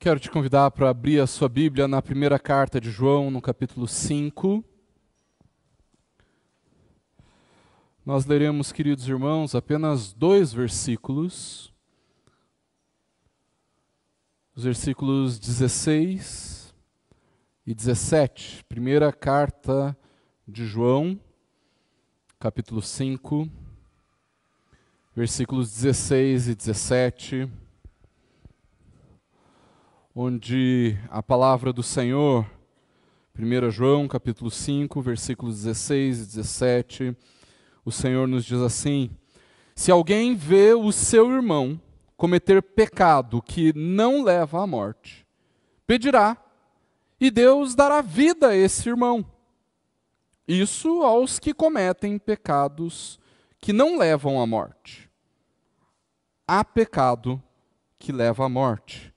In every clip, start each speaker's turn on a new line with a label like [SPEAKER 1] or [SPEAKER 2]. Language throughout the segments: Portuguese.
[SPEAKER 1] Quero te convidar para abrir a sua Bíblia na primeira carta de João, no capítulo 5. Nós leremos, queridos irmãos, apenas 2 versículos. Os versículos 16 e 17. Primeira carta de João, capítulo 5, versículos 16 e 17. Onde a palavra do Senhor, 1 João, capítulo 5, versículos 16 e 17, o Senhor nos diz assim: se alguém vê o seu irmão cometer pecado que não leva à morte, pedirá, e Deus dará vida a esse irmão. Isso aos que cometem pecados que não levam à morte. Há pecado que leva à morte.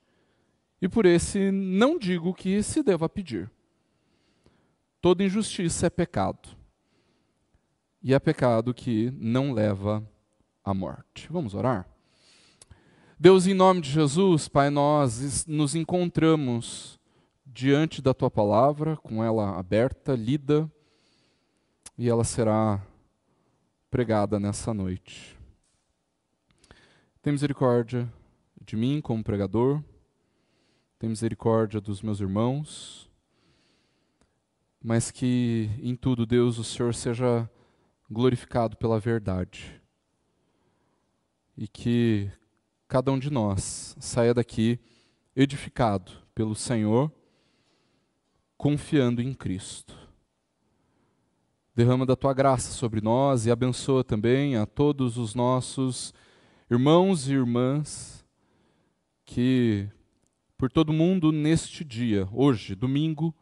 [SPEAKER 1] E por esse não digo que se deva pedir. Toda injustiça é pecado. E é pecado que não leva à morte. Vamos orar? Deus, em nome de Jesus, Pai, nós nos encontramos diante da Tua palavra, com ela aberta, lida, e ela será pregada nessa noite. Tem misericórdia de mim como pregador. Tem misericórdia dos meus irmãos, mas que em tudo, Deus, o Senhor seja glorificado pela verdade. E que cada um de nós saia daqui edificado pelo Senhor, confiando em Cristo. Derrama da Tua graça sobre nós e abençoa também a todos os nossos irmãos e irmãs que por todo mundo neste dia, hoje, domingo,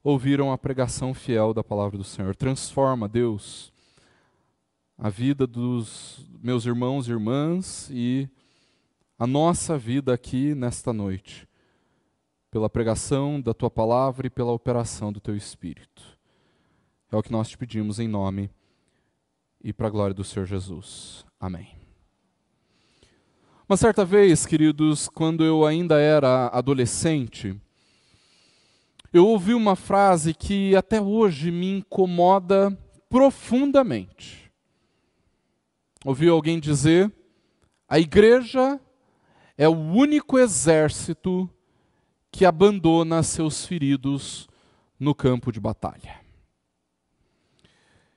[SPEAKER 1] ouviram a pregação fiel da palavra do Senhor. Transforma, Deus, a vida dos meus irmãos e irmãs e a nossa vida aqui nesta noite, pela pregação da Tua palavra e pela operação do Teu Espírito. É o que nós te pedimos em nome e para a glória do Senhor Jesus. Amém. Uma certa vez, queridos, quando eu ainda era adolescente, eu ouvi uma frase que até hoje me incomoda profundamente. Ouvi alguém dizer: a igreja é o único exército que abandona seus feridos no campo de batalha.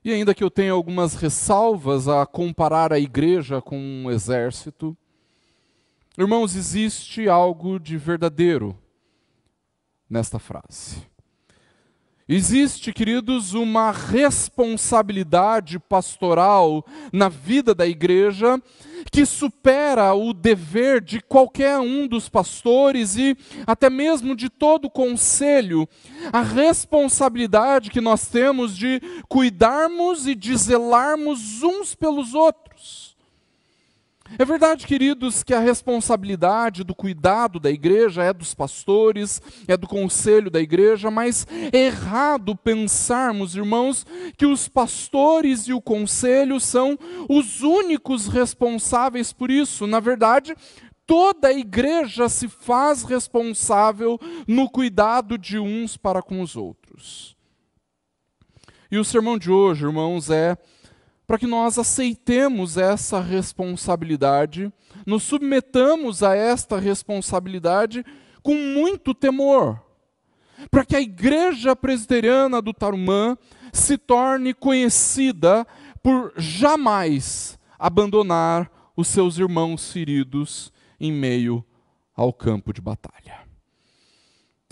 [SPEAKER 1] E ainda que eu tenha algumas ressalvas a comparar a igreja com um exército, irmãos, existe algo de verdadeiro nesta frase. Existe, queridos, uma responsabilidade pastoral na vida da igreja que supera o dever de qualquer um dos pastores e até mesmo de todo o conselho. A responsabilidade que nós temos de cuidarmos e de zelarmos uns pelos outros. É verdade, queridos, que a responsabilidade do cuidado da igreja é dos pastores, é do conselho da igreja, mas é errado pensarmos, irmãos, que os pastores e o conselho são os únicos responsáveis por isso. Na verdade, toda a igreja se faz responsável no cuidado de uns para com os outros. E o sermão de hoje, irmãos, é para que nós aceitemos essa responsabilidade, nos submetamos a esta responsabilidade com muito temor, para que a Igreja Presbiteriana do Tarumã se torne conhecida por jamais abandonar os seus irmãos feridos em meio ao campo de batalha.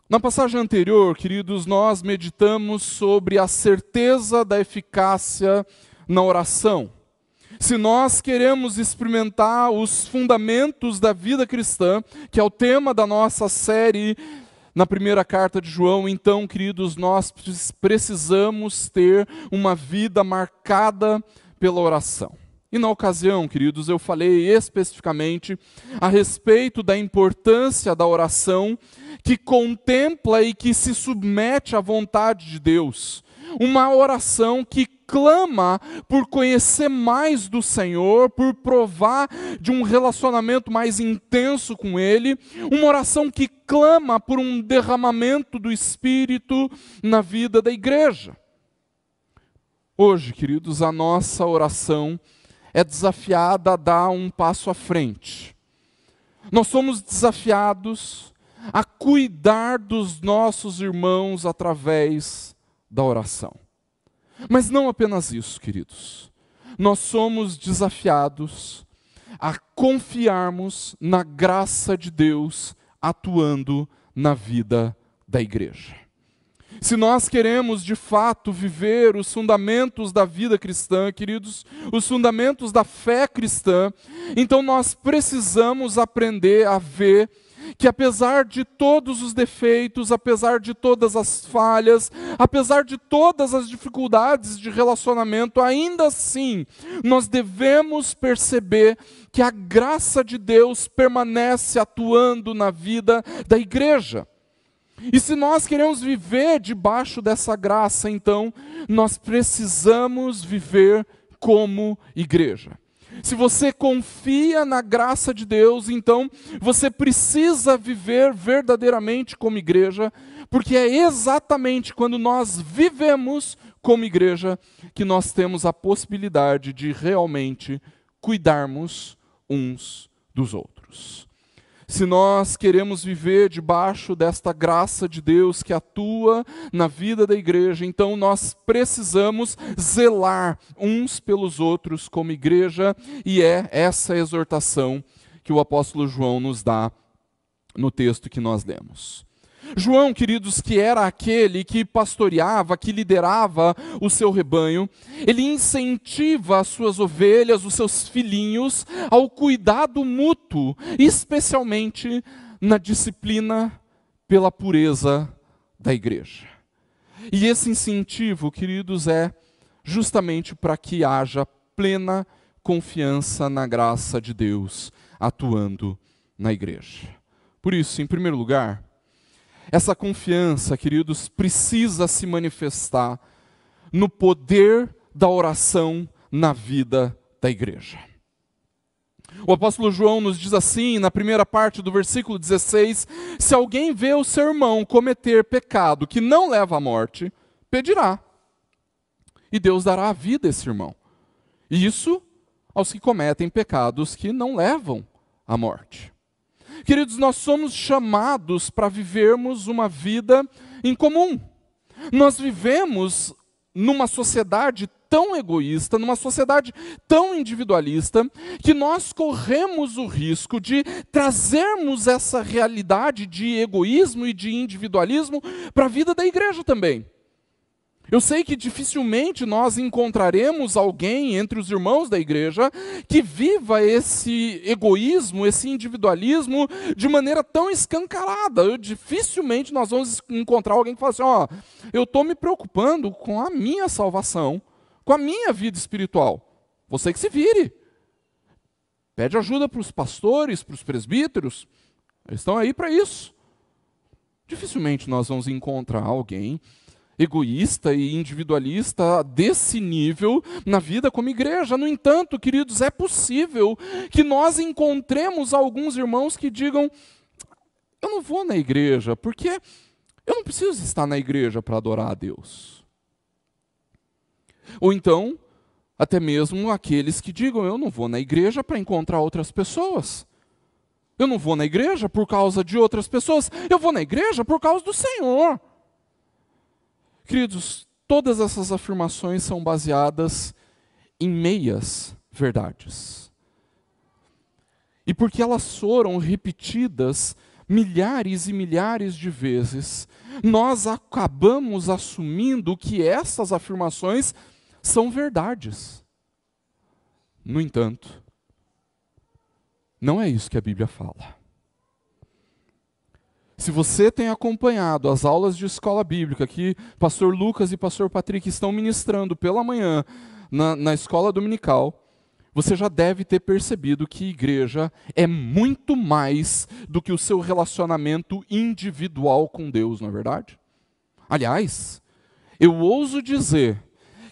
[SPEAKER 1] Na passagem anterior, queridos, nós meditamos sobre a certeza da eficácia na oração. Se nós queremos experimentar os fundamentos da vida cristã, que é o tema da nossa série na primeira carta de João, então, queridos, nós precisamos ter uma vida marcada pela oração. E na ocasião, queridos, eu falei especificamente a respeito da importância da oração que contempla e que se submete à vontade de Deus. Uma oração que clama por conhecer mais do Senhor, por provar de um relacionamento mais intenso com Ele, uma oração que clama por um derramamento do Espírito na vida da igreja. Hoje, queridos, a nossa oração é desafiada a dar um passo à frente. Nós somos desafiados a cuidar dos nossos irmãos através da oração. Mas não apenas isso, queridos. Nós somos desafiados a confiarmos na graça de Deus atuando na vida da igreja. Se nós queremos de fato viver os fundamentos da vida cristã, queridos, os fundamentos da fé cristã, então nós precisamos aprender a ver que apesar de todos os defeitos, apesar de todas as falhas, apesar de todas as dificuldades de relacionamento, ainda assim, nós devemos perceber que a graça de Deus permanece atuando na vida da igreja. E se nós queremos viver debaixo dessa graça, então, nós precisamos viver como igreja. Se você confia na graça de Deus, então você precisa viver verdadeiramente como igreja, porque é exatamente quando nós vivemos como igreja que nós temos a possibilidade de realmente cuidarmos uns dos outros. Se nós queremos viver debaixo desta graça de Deus que atua na vida da igreja, então nós precisamos zelar uns pelos outros como igreja, e é essa exortação que o apóstolo João nos dá no texto que nós lemos. João, queridos, que era aquele que pastoreava, que liderava o seu rebanho, ele incentiva as suas ovelhas, os seus filhinhos, ao cuidado mútuo, especialmente na disciplina pela pureza da igreja. E esse incentivo, queridos, é justamente para que haja plena confiança na graça de Deus atuando na igreja. Por isso, em primeiro lugar, essa confiança, queridos, precisa se manifestar no poder da oração na vida da igreja. O apóstolo João nos diz assim, na primeira parte do versículo 16, se alguém vê o seu irmão cometer pecado que não leva à morte, pedirá, e Deus dará a vida a esse irmão. E isso aos que cometem pecados que não levam à morte. Queridos, nós somos chamados para vivermos uma vida em comum. Nós vivemos numa sociedade tão egoísta, numa sociedade tão individualista, que nós corremos o risco de trazermos essa realidade de egoísmo e de individualismo para a vida da igreja também. Eu sei que dificilmente nós encontraremos alguém entre os irmãos da igreja que viva esse egoísmo, esse individualismo de maneira tão escancarada. Dificilmente nós vamos encontrar alguém que fala assim, eu estou me preocupando com a minha salvação, com a minha vida espiritual. Você que se vire. Pede ajuda para os pastores, para os presbíteros. Eles estão aí para isso. Dificilmente nós vamos encontrar alguém egoísta e individualista desse nível na vida como igreja. No entanto, queridos, é possível que nós encontremos alguns irmãos que digam, eu não vou na igreja, porque eu não preciso estar na igreja para adorar a Deus. Ou então, até mesmo aqueles que digam, eu não vou na igreja para encontrar outras pessoas. Eu não vou na igreja por causa de outras pessoas, eu vou na igreja por causa do Senhor. Queridos, todas essas afirmações são baseadas em meias verdades. E porque elas foram repetidas milhares e milhares de vezes, nós acabamos assumindo que essas afirmações são verdades. No entanto, não é isso que a Bíblia fala. Se você tem acompanhado as aulas de escola bíblica que pastor Lucas e pastor Patrick estão ministrando pela manhã na escola dominical, você já deve ter percebido que igreja é muito mais do que o seu relacionamento individual com Deus, não é verdade? Aliás, eu ouso dizer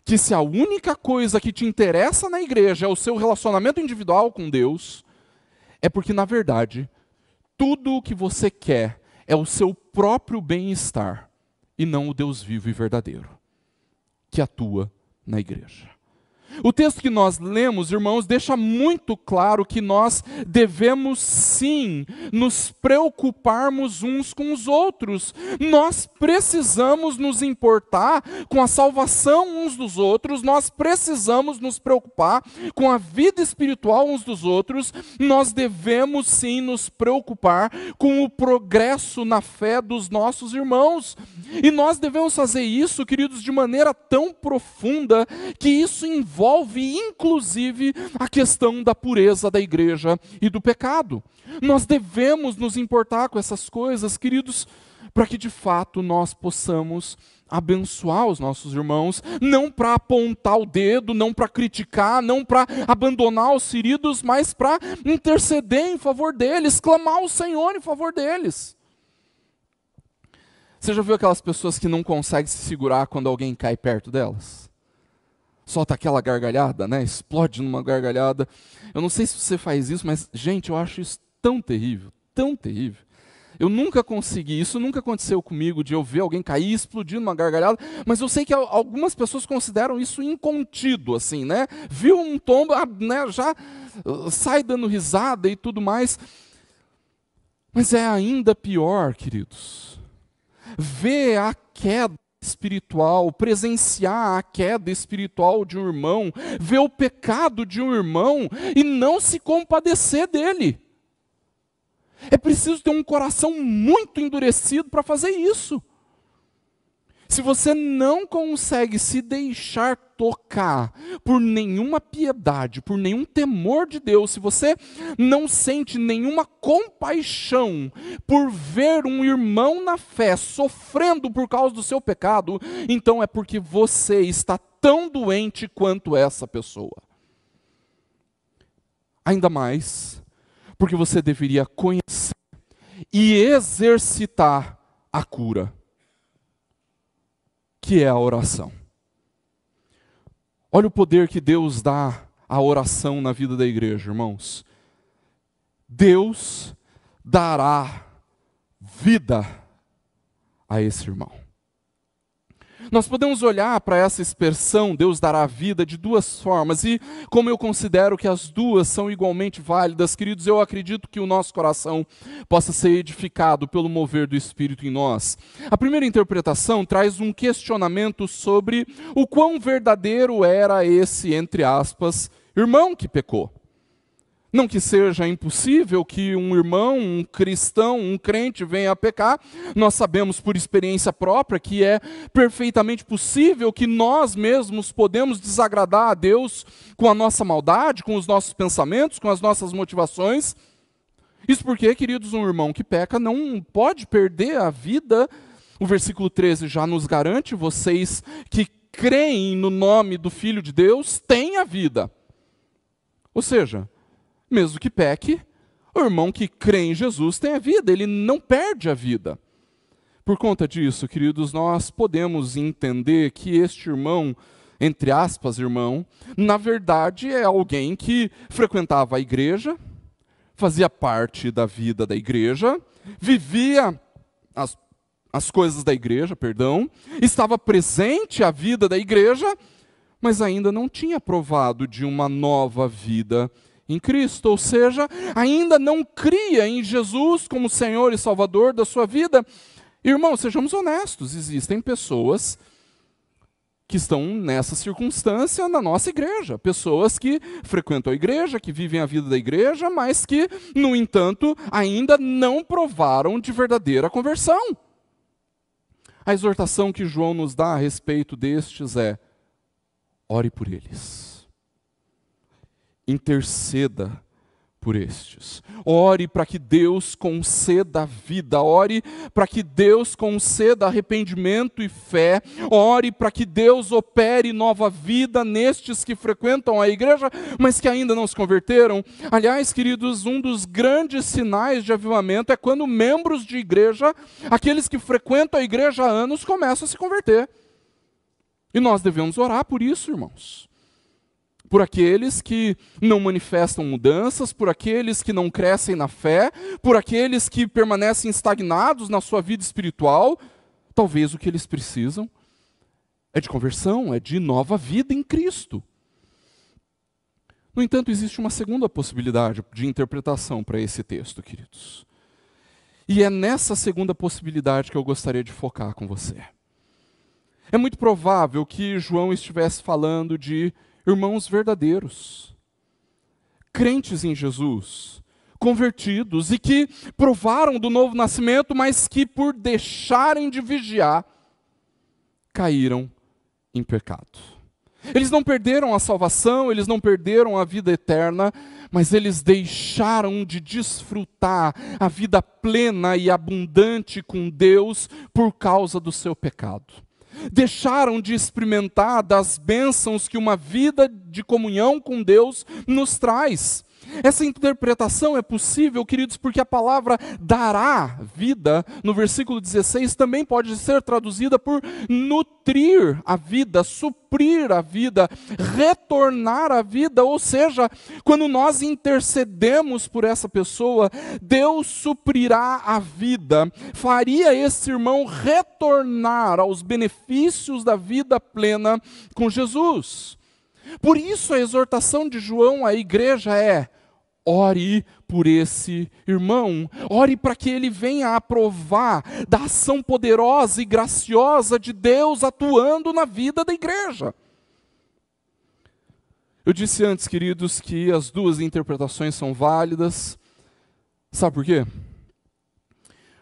[SPEAKER 1] que se a única coisa que te interessa na igreja é o seu relacionamento individual com Deus, é porque, na verdade, tudo o que você quer é o seu próprio bem-estar e não o Deus vivo e verdadeiro que atua na igreja. O texto que nós lemos, irmãos, deixa muito claro que nós devemos sim nos preocuparmos uns com os outros. Nós precisamos nos importar com a salvação uns dos outros, nós precisamos nos preocupar com a vida espiritual uns dos outros, nós devemos sim nos preocupar com o progresso na fé dos nossos irmãos. E nós devemos fazer isso, queridos, de maneira tão profunda que isso envolve inclusive a questão da pureza da igreja e do pecado. Nós devemos nos importar com essas coisas, queridos, para que de fato nós possamos abençoar os nossos irmãos, não para apontar o dedo, não para criticar, não para abandonar os feridos, mas para interceder em favor deles, clamar ao Senhor em favor deles. Você já viu aquelas pessoas que não conseguem se segurar quando alguém cai perto delas? Solta aquela gargalhada, né? Explode numa gargalhada. Eu não sei se você faz isso, mas, gente, eu acho isso tão terrível, tão terrível. Eu nunca consegui, isso nunca aconteceu comigo, de eu ver alguém cair e explodir numa gargalhada, mas eu sei que algumas pessoas consideram isso incontido, assim, né? Viu um tombo, né? Já sai dando risada e tudo mais. Mas é ainda pior, queridos, ver a queda espiritual, presenciar a queda espiritual de um irmão, ver o pecado de um irmão e não se compadecer dele. É preciso ter um coração muito endurecido para fazer isso. Se você não consegue se deixar tocar por nenhuma piedade, por nenhum temor de Deus, se você não sente nenhuma compaixão por ver um irmão na fé sofrendo por causa do seu pecado, então é porque você está tão doente quanto essa pessoa. Ainda mais, porque você deveria conhecer e exercitar a cura, que é a oração. Olha o poder que Deus dá à oração na vida da igreja, irmãos. Deus dará vida a esse irmão. Nós podemos olhar para essa expressão, Deus dará vida, de duas formas, e como eu considero que as duas são igualmente válidas, queridos, eu acredito que o nosso coração possa ser edificado pelo mover do Espírito em nós. A primeira interpretação traz um questionamento sobre o quão verdadeiro era esse, entre aspas, irmão que pecou. Não que seja impossível que um irmão, um cristão, um crente venha a pecar. Nós sabemos por experiência própria que é perfeitamente possível que nós mesmos podemos desagradar a Deus com a nossa maldade, com os nossos pensamentos, com as nossas motivações. Isso porque, queridos, um irmão que peca não pode perder a vida. O versículo 13 já nos garante: vocês que creem no nome do Filho de Deus têm a vida. Ou seja, mesmo que peque, o irmão que crê em Jesus tem a vida, ele não perde a vida. Por conta disso, queridos, nós podemos entender que este irmão, entre aspas, irmão, na verdade é alguém que frequentava a igreja, fazia parte da vida da igreja, vivia as coisas da igreja, estava presente à vida da igreja, mas ainda não tinha provado de uma nova vida em Cristo, ou seja, ainda não cria em Jesus como Senhor e Salvador da sua vida. Irmãos, sejamos honestos, existem pessoas que estão nessa circunstância na nossa igreja, pessoas que frequentam a igreja, que vivem a vida da igreja, mas que, no entanto, ainda não provaram de verdadeira conversão. A exortação que João nos dá a respeito destes é: ore por eles. Interceda por estes. Ore para que Deus conceda vida. Ore para que Deus conceda arrependimento e fé. Ore para que Deus opere nova vida nestes que frequentam a igreja, mas que ainda não se converteram. Aliás, queridos, um dos grandes sinais de avivamento é quando membros de igreja, aqueles que frequentam a igreja há anos, começam a se converter. E nós devemos orar por isso, irmãos. Por aqueles que não manifestam mudanças, por aqueles que não crescem na fé, por aqueles que permanecem estagnados na sua vida espiritual. Talvez o que eles precisam é de conversão, é de nova vida em Cristo. No entanto, existe uma segunda possibilidade de interpretação para esse texto, queridos. E é nessa segunda possibilidade que eu gostaria de focar com você. É muito provável que João estivesse falando de irmãos verdadeiros, crentes em Jesus, convertidos e que provaram do novo nascimento, mas que por deixarem de vigiar, caíram em pecado. Eles não perderam a salvação, eles não perderam a vida eterna, mas eles deixaram de desfrutar a vida plena e abundante com Deus por causa do seu pecado. Deixaram de experimentar das bênçãos que uma vida de comunhão com Deus nos traz. Essa interpretação é possível, queridos, porque a palavra dará vida, no versículo 16, também pode ser traduzida por nutrir a vida, suprir a vida, retornar a vida, ou seja, quando nós intercedemos por essa pessoa, Deus suprirá a vida, faria esse irmão retornar aos benefícios da vida plena com Jesus. Por isso a exortação de João à igreja é: ore por esse irmão, ore para que ele venha a provar da ação poderosa e graciosa de Deus atuando na vida da igreja. Eu disse antes, queridos, que as duas interpretações são válidas. Sabe por quê?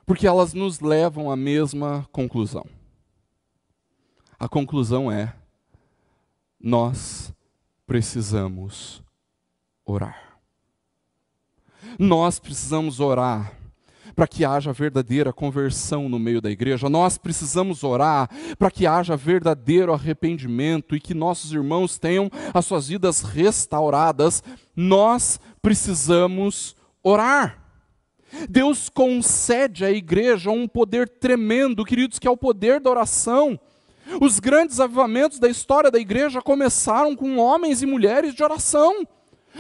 [SPEAKER 1] Porque elas nos levam à mesma conclusão. A conclusão é: nós precisamos orar. Nós precisamos orar para que haja verdadeira conversão no meio da igreja. Nós precisamos orar para que haja verdadeiro arrependimento e que nossos irmãos tenham as suas vidas restauradas. Nós precisamos orar. Deus concede à igreja um poder tremendo, queridos, que é o poder da oração. Os grandes avivamentos da história da igreja começaram com homens e mulheres de oração.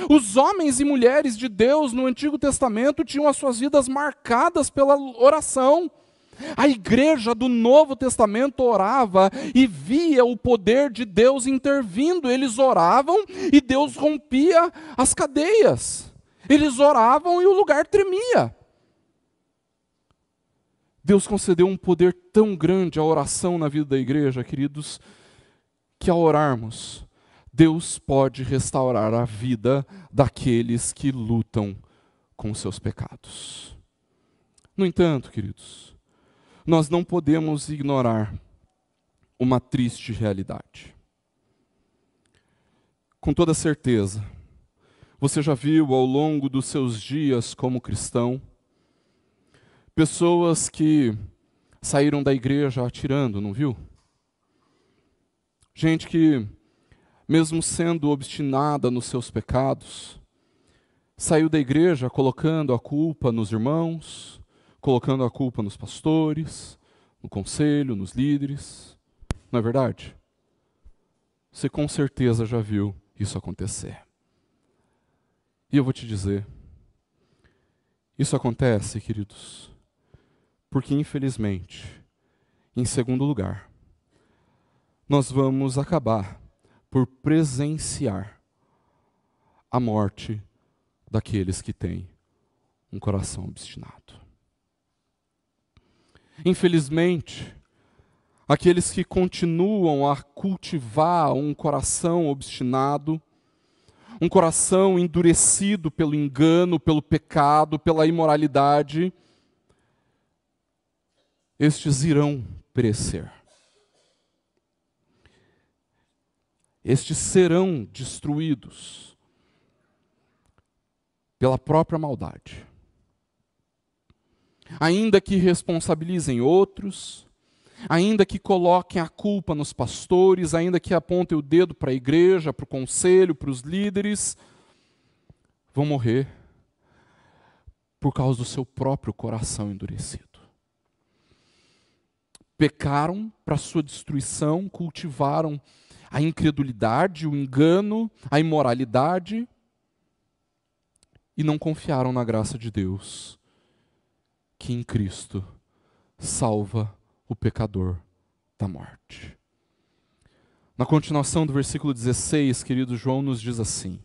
[SPEAKER 1] Os homens e mulheres de Deus no Antigo Testamento tinham as suas vidas marcadas pela oração. A igreja do Novo Testamento orava e via o poder de Deus intervindo. Eles oravam e Deus rompia as cadeias. Eles oravam e o lugar tremia. Deus concedeu um poder tão grande à oração na vida da igreja, queridos, que ao orarmos, Deus pode restaurar a vida daqueles que lutam com seus pecados. No entanto, queridos, nós não podemos ignorar uma triste realidade. Com toda certeza, você já viu ao longo dos seus dias como cristão, pessoas que saíram da igreja atirando, não viu? Gente que, mesmo sendo obstinada nos seus pecados, saiu da igreja colocando a culpa nos irmãos, colocando a culpa nos pastores, no conselho, nos líderes. Não é verdade? Você com certeza já viu isso acontecer. E eu vou te dizer, isso acontece, queridos, porque infelizmente, em segundo lugar, nós vamos acabar por presenciar a morte daqueles que têm um coração obstinado. Infelizmente, aqueles que continuam a cultivar um coração obstinado, um coração endurecido pelo engano, pelo pecado, pela imoralidade, estes irão perecer. Estes serão destruídos pela própria maldade. Ainda que responsabilizem outros, ainda que coloquem a culpa nos pastores, ainda que apontem o dedo para a igreja, para o conselho, para os líderes, vão morrer por causa do seu próprio coração endurecido. pecaram para sua destruição, cultivaram a incredulidade, o engano, a imoralidade e não confiaram na graça de Deus, que em Cristo salva o pecador da morte. Na continuação do versículo 16, querido, João nos diz assim: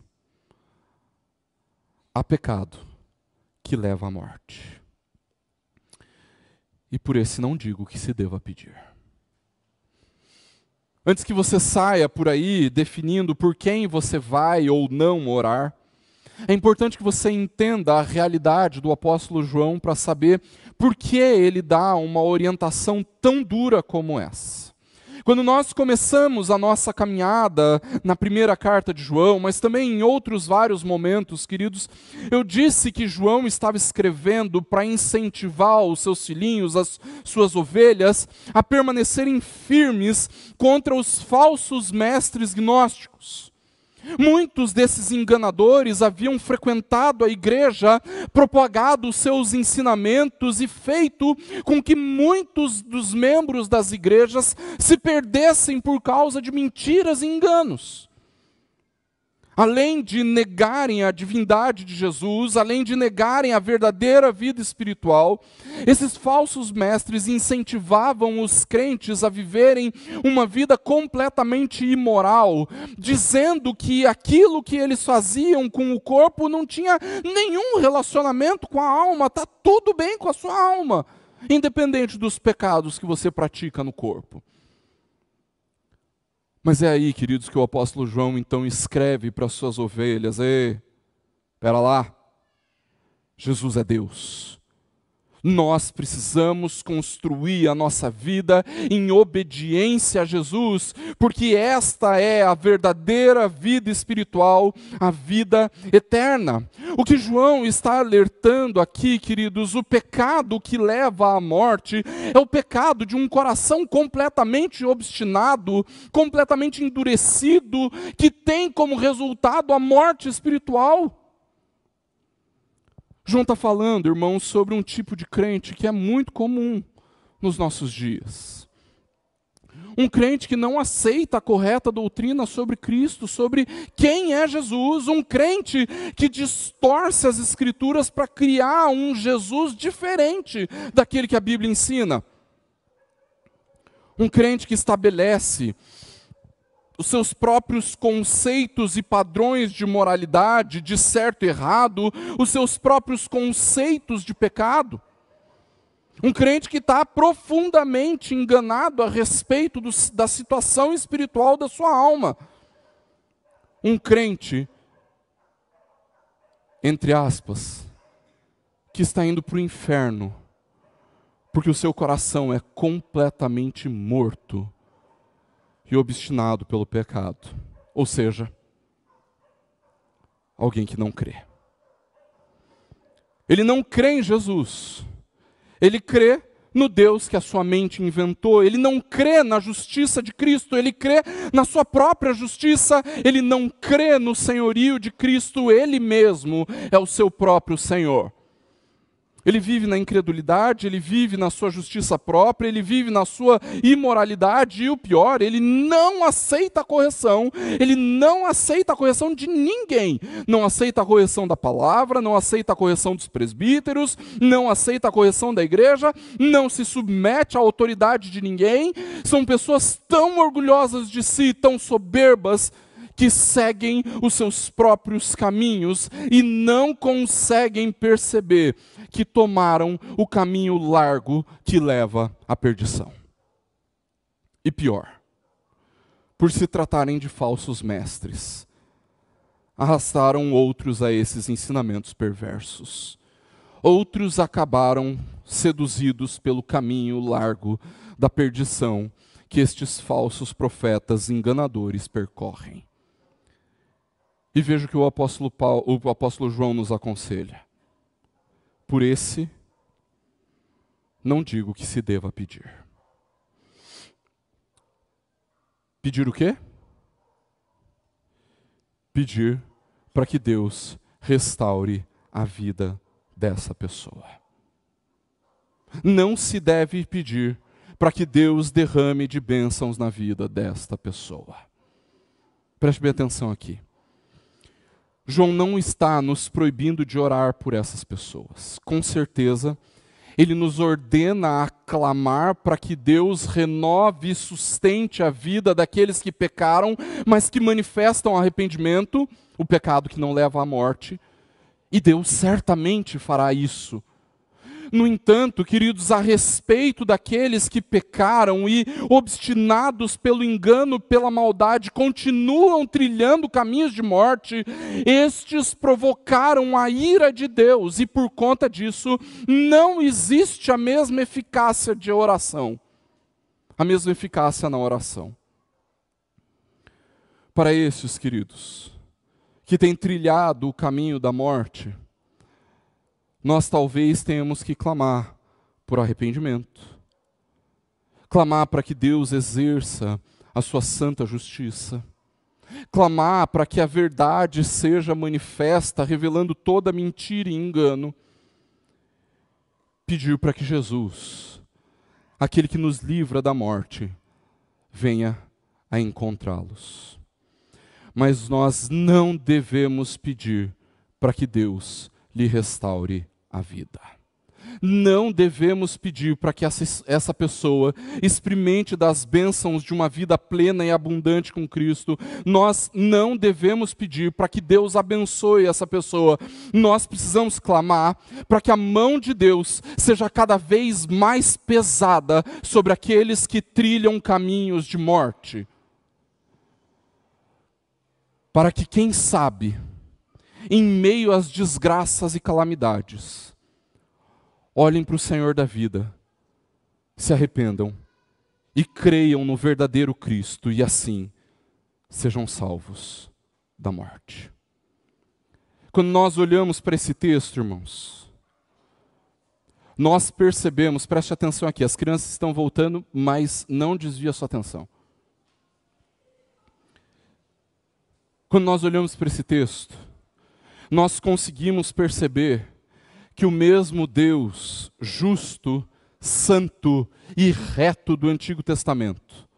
[SPEAKER 1] há pecado que leva à morte, e por esse não digo que se deva pedir. Antes que você saia por aí definindo por quem você vai ou não orar, é importante que você entenda a realidade do apóstolo João para saber por que ele dá uma orientação tão dura como essa. Quando nós começamos a nossa caminhada na primeira carta de João, mas também em outros vários momentos, queridos, eu disse que João estava escrevendo para incentivar os seus filhinhos, as suas ovelhas, a permanecerem firmes contra os falsos mestres gnósticos. Muitos desses enganadores haviam frequentado a igreja, propagado os seus ensinamentos e feito com que muitos dos membros das igrejas se perdessem por causa de mentiras e enganos. Além de negarem a divindade de Jesus, além de negarem a verdadeira vida espiritual, esses falsos mestres incentivavam os crentes a viverem uma vida completamente imoral, dizendo que aquilo que eles faziam com o corpo não tinha nenhum relacionamento com a alma, está tudo bem com a sua alma, independente dos pecados que você pratica no corpo. Mas é aí, queridos, que o apóstolo João então escreve para as suas ovelhas: ei, espera lá, Jesus é Deus. Nós precisamos construir a nossa vida em obediência a Jesus, porque esta é a verdadeira vida espiritual, a vida eterna. O que João está alertando aqui, queridos, o pecado que leva à morte é o pecado de um coração completamente obstinado, completamente endurecido, que tem como resultado a morte espiritual. João está falando, irmãos, sobre um tipo de crente que é muito comum nos nossos dias. Um crente que não aceita a correta doutrina sobre Cristo, sobre quem é Jesus. Um crente que distorce as Escrituras para criar um Jesus diferente daquele que a Bíblia ensina. Um crente que estabelece os seus próprios conceitos e padrões de moralidade, de certo e errado, os seus próprios conceitos de pecado. Um crente que está profundamente enganado a respeito da situação espiritual da sua alma. Um crente, entre aspas, que está indo para o inferno, porque o seu coração é completamente morto e obstinado pelo pecado. Ou seja, alguém que não crê. Ele não crê em Jesus. Ele crê no Deus que a sua mente inventou. Ele não crê na justiça de Cristo. Ele crê na sua própria justiça. Ele não crê no senhorio de Cristo. Ele mesmo é o seu próprio Senhor. Ele vive na incredulidade, ele vive na sua justiça própria, ele vive na sua imoralidade e o pior, ele não aceita a correção, ele não aceita a correção de ninguém, não aceita a correção da palavra, não aceita a correção dos presbíteros, não aceita a correção da igreja, não se submete à autoridade de ninguém, são pessoas tão orgulhosas de si, tão soberbas, que seguem os seus próprios caminhos e não conseguem perceber que tomaram o caminho largo que leva à perdição. E pior, por se tratarem de falsos mestres, arrastaram outros a esses ensinamentos perversos. Outros acabaram seduzidos pelo caminho largo da perdição que estes falsos profetas enganadores percorrem. E veja o que o apóstolo João nos aconselha. Por esse, não digo que se deva pedir. Pedir o quê? Pedir para que Deus restaure a vida dessa pessoa. Não se deve pedir para que Deus derrame de bênçãos na vida desta pessoa. Preste bem atenção aqui. João não está nos proibindo de orar por essas pessoas. Com certeza, ele nos ordena a clamar para que Deus renove e sustente a vida daqueles que pecaram, mas que manifestam arrependimento, o pecado que não leva à morte, e Deus certamente fará isso. No entanto, queridos, a respeito daqueles que pecaram e, obstinados pelo engano, pela maldade, continuam trilhando caminhos de morte, estes provocaram a ira de Deus e, por conta disso, não existe a mesma eficácia de oração, a mesma eficácia na oração. Para estes, queridos, que têm trilhado o caminho da morte, nós talvez tenhamos que clamar por arrependimento. Clamar para que Deus exerça a sua santa justiça. Clamar para que a verdade seja manifesta, revelando toda mentira e engano. Pedir para que Jesus, aquele que nos livra da morte, venha a encontrá-los. Mas nós não devemos pedir para que Deus lhe restaure a vida. Não devemos pedir para que essa pessoa experimente das bênçãos de uma vida plena e abundante com Cristo. Nós não devemos pedir para que Deus abençoe essa pessoa. Nós precisamos clamar para que a mão de Deus seja cada vez mais pesada sobre aqueles que trilham caminhos de morte. Para que, quem sabe, em meio às desgraças e calamidades, olhem para o Senhor da vida, se arrependam e creiam no verdadeiro Cristo e assim sejam salvos da morte. Quando nós olhamos para esse texto, irmãos, nós percebemos, preste atenção aqui, as crianças estão voltando, mas não desvia a sua atenção. Quando nós olhamos para esse texto, nós conseguimos perceber que o mesmo Deus justo, santo e reto do Antigo Testamento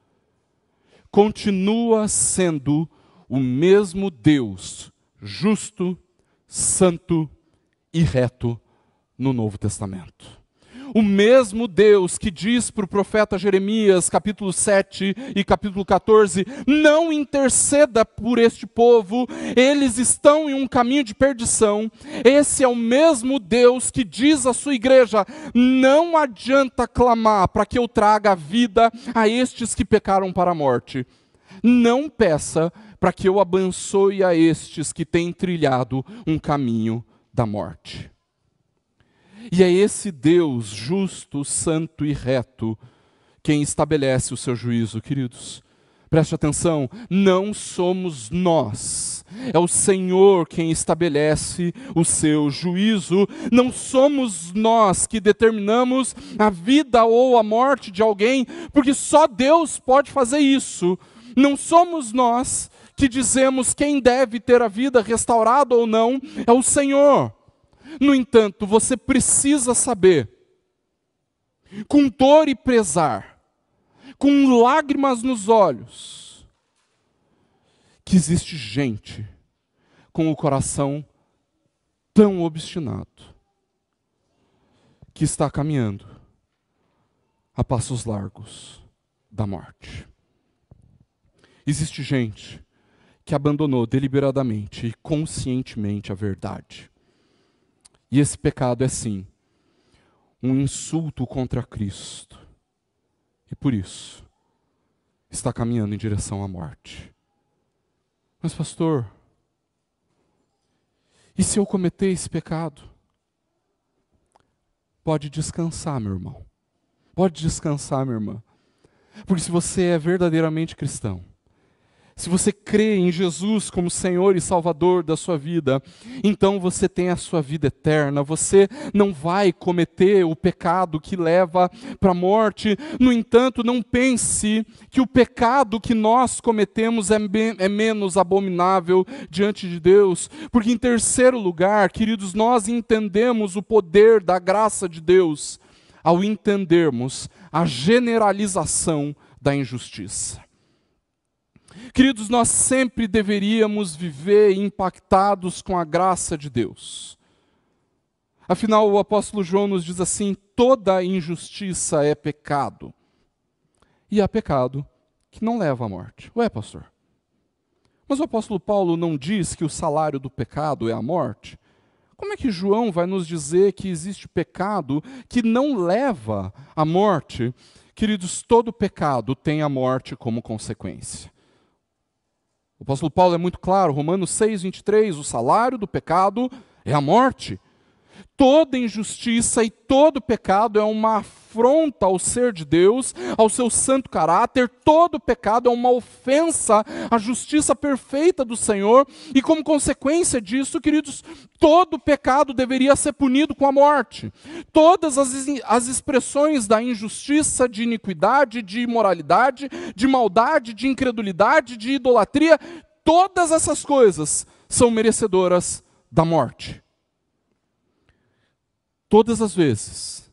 [SPEAKER 1] continua sendo o mesmo Deus justo, santo e reto no Novo Testamento. O mesmo Deus que diz para o profeta Jeremias, capítulo 7 e capítulo 14, não interceda por este povo, eles estão em um caminho de perdição. Esse é o mesmo Deus que diz à sua igreja, não adianta clamar para que eu traga a vida a estes que pecaram para a morte. Não peça para que eu abençoe a estes que têm trilhado um caminho da morte. E é esse Deus justo, santo e reto quem estabelece o seu juízo, queridos. Preste atenção, não somos nós. É o Senhor quem estabelece o seu juízo. Não somos nós que determinamos a vida ou a morte de alguém, porque só Deus pode fazer isso. Não somos nós que dizemos quem deve ter a vida restaurada ou não, é o Senhor. No entanto, você precisa saber, com dor e pesar, com lágrimas nos olhos, que existe gente com o coração tão obstinado, que está caminhando a passos largos da morte. Existe gente que abandonou deliberadamente e conscientemente a verdade. E esse pecado é sim um insulto contra Cristo. E por isso está caminhando em direção à morte. Mas pastor, e se eu cometer esse pecado? Pode descansar, meu irmão. Pode descansar, minha irmã. Porque se você é verdadeiramente cristão, se você crê em Jesus como Senhor e Salvador da sua vida, então você tem a sua vida eterna, você não vai cometer o pecado que leva para a morte. No entanto, não pense que o pecado que nós cometemos é menos abominável diante de Deus, porque em terceiro lugar, queridos, nós entendemos o poder da graça de Deus. ao entendermos a generalização da injustiça. Queridos, nós sempre deveríamos viver impactados com a graça de Deus. Afinal, o apóstolo João nos diz assim: toda injustiça é pecado. E há pecado que não leva à morte. Ué, pastor? Mas o apóstolo Paulo não diz que o salário do pecado é a morte? Como é que João vai nos dizer que existe pecado que não leva à morte? Queridos, todo pecado tem a morte como consequência. O apóstolo Paulo é muito claro, Romanos 6:23, o salário do pecado é a morte. Toda injustiça e todo pecado é uma afronta ao ser de Deus, ao seu santo caráter. Todo pecado é uma ofensa à justiça perfeita do Senhor. E como consequência disso, queridos, todo pecado deveria ser punido com a morte. Todas as expressões da injustiça, de iniquidade, de imoralidade, de maldade, de incredulidade, de idolatria, todas essas coisas são merecedoras da morte. Todas as vezes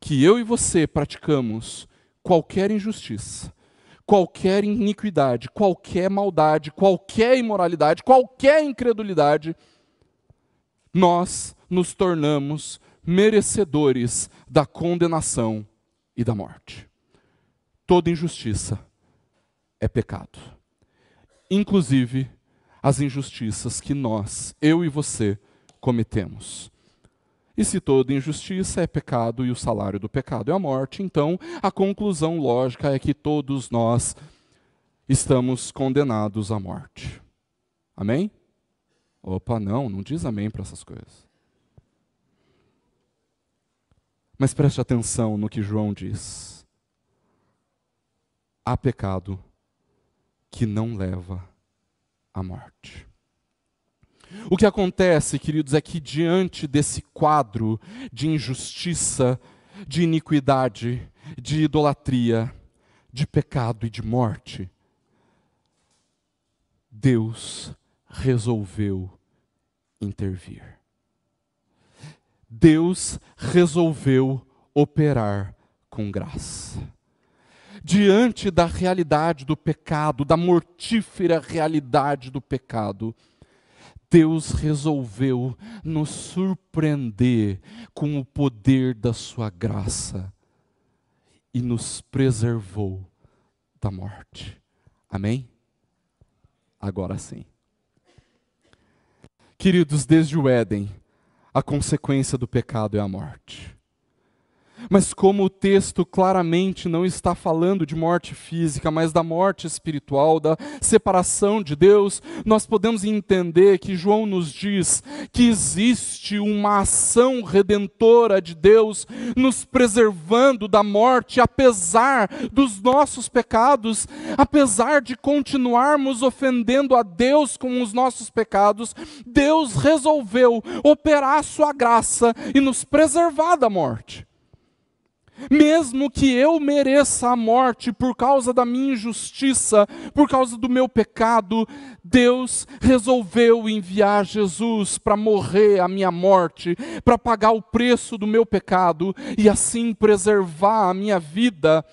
[SPEAKER 1] que eu e você praticamos qualquer injustiça, qualquer iniquidade, qualquer maldade, qualquer imoralidade, qualquer incredulidade, nós nos tornamos merecedores da condenação e da morte. Toda injustiça é pecado. Inclusive as injustiças que nós, eu e você, cometemos. E se toda injustiça é pecado e o salário do pecado é a morte, então a conclusão lógica é que todos nós estamos condenados à morte. Amém? Opa, não diz amém para essas coisas. Mas preste atenção no que João diz. Há pecado que não leva à morte. O que acontece, queridos, é que diante desse quadro de injustiça, de iniquidade, de idolatria, de pecado e de morte, Deus resolveu intervir. Deus resolveu operar com graça. Diante da realidade do pecado, da mortífera realidade do pecado, Deus resolveu nos surpreender com o poder da sua graça e nos preservou da morte. Amém? Agora sim. Queridos, desde o Éden, a consequência do pecado é a morte. Mas como o texto claramente não está falando de morte física, mas da morte espiritual, da separação de Deus, nós podemos entender que João nos diz que existe uma ação redentora de Deus nos preservando da morte, apesar dos nossos pecados, apesar de continuarmos ofendendo a Deus com os nossos pecados, Deus resolveu operar a sua graça e nos preservar da morte. Mesmo que eu mereça a morte por causa da minha injustiça, por causa do meu pecado, Deus resolveu enviar Jesus para morrer a minha morte, para pagar o preço do meu pecado e assim preservar a minha vida.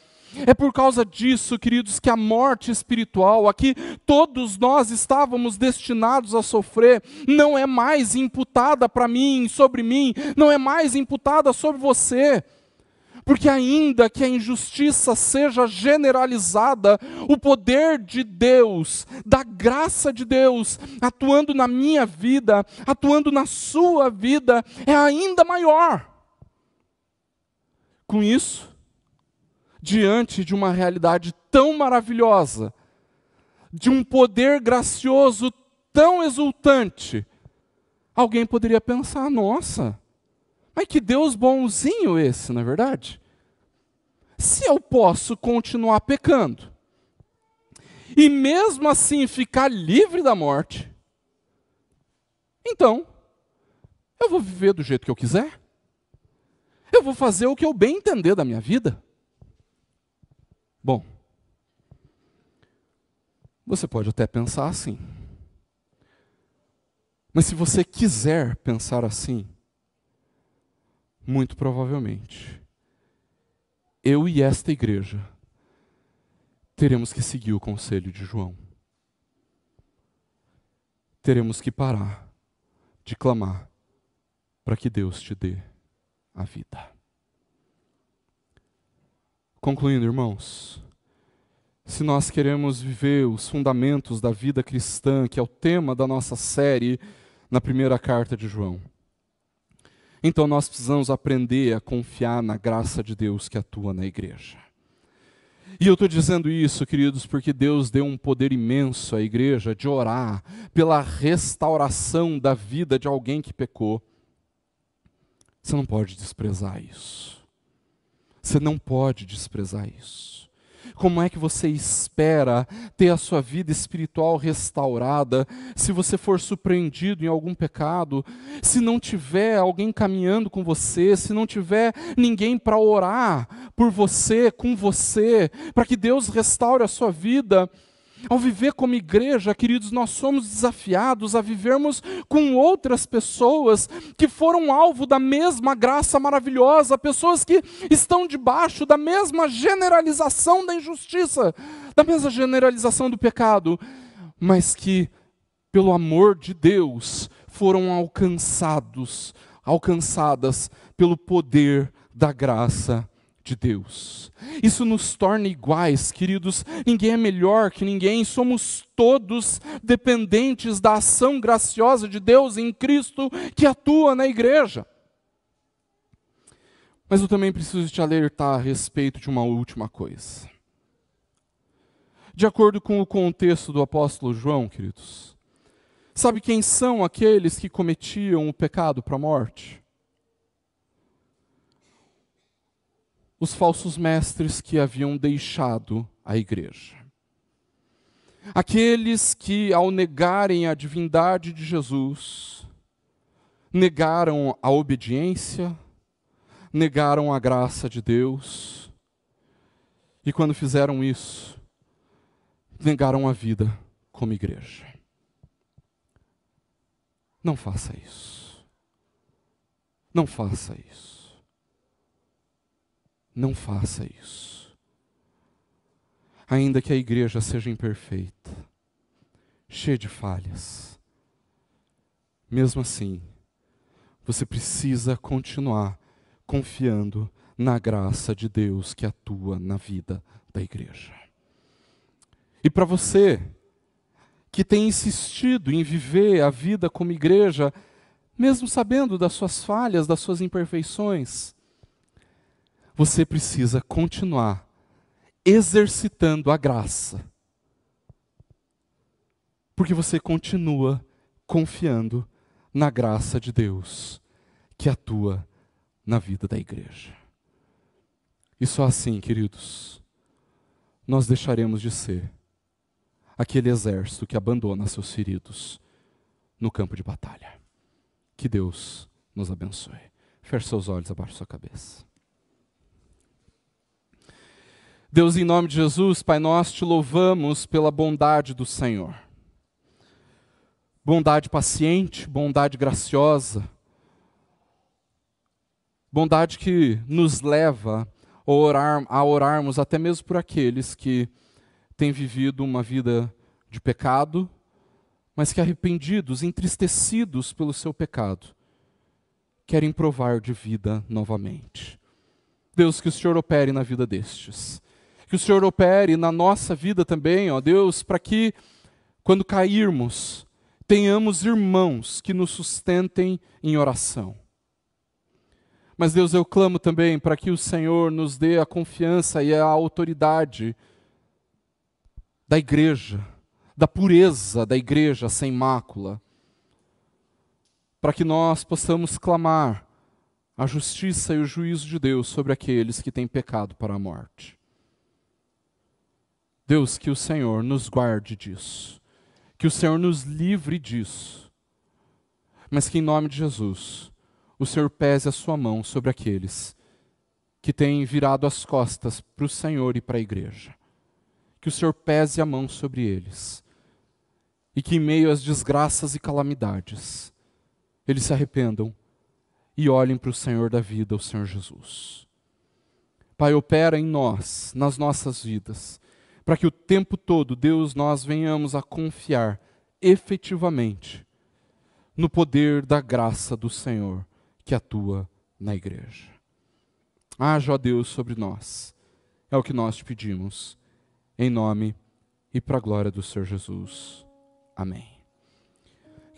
[SPEAKER 1] É por causa disso, queridos, que a morte espiritual, a que todos nós estávamos destinados a sofrer, não é mais imputada para mim, sobre mim, não é mais imputada sobre você. Porque ainda que a injustiça seja generalizada, o poder de Deus, da graça de Deus, atuando na minha vida, atuando na sua vida, é ainda maior. Com isso, diante de uma realidade tão maravilhosa, de um poder gracioso tão exultante, alguém poderia pensar, nossa, mas que Deus bonzinho esse, não é verdade? Se eu posso continuar pecando, e mesmo assim ficar livre da morte, então, eu vou viver do jeito que eu quiser. Eu vou fazer o que eu bem entender da minha vida. Bom, você pode até pensar assim. Mas se você quiser pensar assim, muito provavelmente, eu e esta igreja teremos que seguir o conselho de João. Teremos que parar de clamar para que Deus te dê a vida. Concluindo, irmãos, se nós queremos viver os fundamentos da vida cristã, que é o tema da nossa série na primeira carta de João, então nós precisamos aprender a confiar na graça de Deus que atua na igreja. E eu estou dizendo isso, queridos, porque Deus deu um poder imenso à igreja de orar pela restauração da vida de alguém que pecou. Você não pode desprezar isso. Você não pode desprezar isso. Como é que você espera ter a sua vida espiritual restaurada se você for surpreendido em algum pecado, se não tiver alguém caminhando com você, se não tiver ninguém para orar por você, com você, para que Deus restaure a sua vida? Ao viver como igreja, queridos, nós somos desafiados a vivermos com outras pessoas que foram alvo da mesma graça maravilhosa, pessoas que estão debaixo da mesma generalização da injustiça, da mesma generalização do pecado, mas que, pelo amor de Deus, foram alcançadas pelo poder da graça de Deus. Isso nos torna iguais, queridos. Ninguém é melhor que ninguém, somos todos dependentes da ação graciosa de Deus em Cristo que atua na igreja. Mas eu também preciso te alertar a respeito de uma última coisa. De acordo com o contexto do apóstolo João, queridos, sabe quem são aqueles que cometiam o pecado para a morte? Os falsos mestres que haviam deixado a igreja. Aqueles que, ao negarem a divindade de Jesus, negaram a obediência, negaram a graça de Deus, e quando fizeram isso, negaram a vida como igreja. Não faça isso. Não faça isso. Não faça isso. Ainda que a igreja seja imperfeita, cheia de falhas, mesmo assim, você precisa continuar confiando na graça de Deus que atua na vida da igreja. E para você que tem insistido em viver a vida como igreja, mesmo sabendo das suas falhas, das suas imperfeições, você precisa continuar exercitando a graça. Porque você continua confiando na graça de Deus que atua na vida da igreja. E só assim, queridos, nós deixaremos de ser aquele exército que abandona seus feridos no campo de batalha. Que Deus nos abençoe. Feche seus olhos, abaixe sua cabeça. Deus, em nome de Jesus, Pai, nós te louvamos pela bondade do Senhor. Bondade paciente, bondade graciosa, bondade que nos leva a orarmos até mesmo por aqueles que têm vivido uma vida de pecado, mas que arrependidos, entristecidos pelo seu pecado, querem provar de vida novamente. Deus, que o Senhor opere na vida destes. Que o Senhor opere na nossa vida também, ó Deus, para que, quando cairmos, tenhamos irmãos que nos sustentem em oração. Mas, Deus, eu clamo também para que o Senhor nos dê a confiança e a autoridade da igreja, da pureza da igreja sem mácula, para que nós possamos clamar a justiça e o juízo de Deus sobre aqueles que têm pecado para a morte. Deus, que o Senhor nos guarde disso, que o Senhor nos livre disso, mas que em nome de Jesus, o Senhor pese a sua mão sobre aqueles que têm virado as costas para o Senhor e para a igreja. Que o Senhor pese a mão sobre eles, e que em meio às desgraças e calamidades, eles se arrependam e olhem para o Senhor da vida, o Senhor Jesus. Pai, opera em nós, nas nossas vidas, para que o tempo todo, Deus, nós venhamos a confiar efetivamente no poder da graça do Senhor que atua na igreja. Haja, ó Deus, sobre nós. É o que nós te pedimos, em nome e para a glória do Senhor Jesus. Amém.